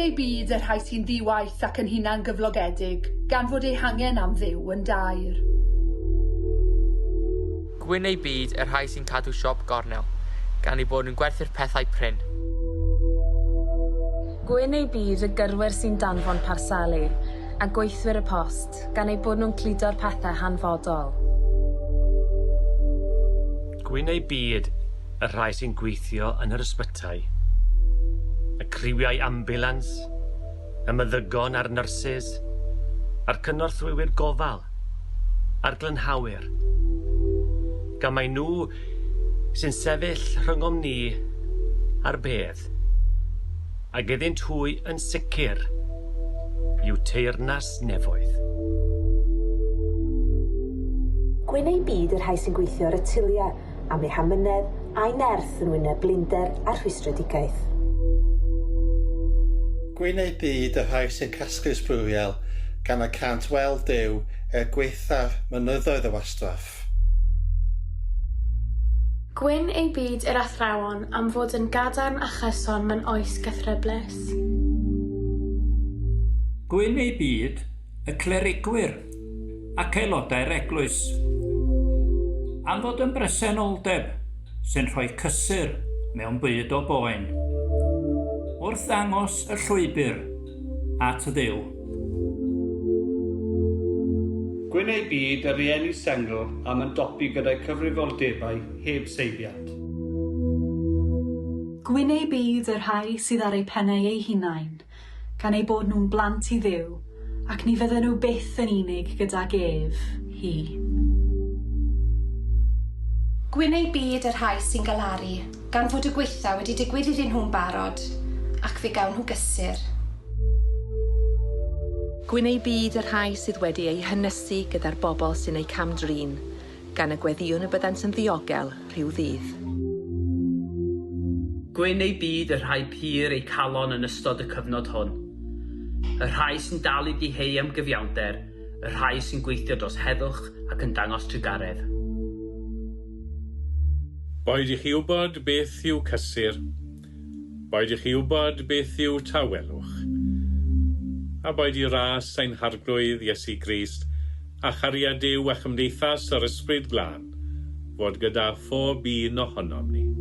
Gwyneu byd y rhai sy'n ddiwaith ac yn hunan gyflogedig, gan fod eu hangen am dduw yn dair. Gwyneu byd y rhai sy'n cadw siop gornel, gan ei bod yn gwerthu'r pethau prin. Gwyneu byd y gyrwyr sy'n danfon parsalu, a gweithwyr y post, gan ei bod nhw'n cludo'r pethau hanfodol. Gwyneu byd y rhai sy'n gweithio yn yr ysbytai, y criwiau ambulans, y meddygon a'r nyrsys, a'r cynorthwywyr gofal, a'r glynhawyr. Gan mai nhw sy'n sefyll rhyngom ni a'r bedd, ac iddynt hwy yn sicr yw teyrnas nefoedd. Gwyneu byd y rhai sy'n gweithio ar y tilia am eu hamynedd a'i nerth yn wyneb blinder a rhwystredigaeth. Gwyneu byd y rhai sy'n casglu ysbrwyel gan y cant weld Duw gweithaf mynyddoedd y wastraff. Gwyn ei byd yr athrawon am fod yn gadarn a chyson mewn oes gythryblus. Gwyn ei byd y clerigwyr ac aelodau'r eglwys am fod yn bresenoldeb sy'n rhoi cysur mewn byd o boen wrth ddangos y llwybr at y Dduw. Gwyneu byd y rieni sengl am ymdopi gyda'i cyfrifoldebau heb seibiant. Gwyneu byd y rhai sydd ar eu pennau eu hunain, gan ei bod nhw'n blant i Dduw, ac ni fydden nhw byth yn unig gydag ef, hi. Gwyneu byd y rhai sy'n galaru, gan fod y gweitha wedi digwydd iddyn nhw'n barod, ac fe gawn nhw gysur. Gwyneu byd y rhai sydd wedi ei hynysu gyda'r bobl sy'n ei camdrin, gan y gweddiwn y byddant yn ddiogel rhyw ddydd. Gwyneu byd y rhai pur eu calon yn ystod y cyfnod hwn. Y rhai sy'n dal i ddiheu am gyfiawnder, y rhai sy'n gweithio dros heddwch ac yn dangos trigaredd. Boed i chi wybod beth yw cysur, boed i chi wybod beth yw tawelwch, a boed i ras ein harglwydd Iesu Grist a chariad Duw a chymdeithas yr ysbryd glân, fod gyda phob un ohonom ni.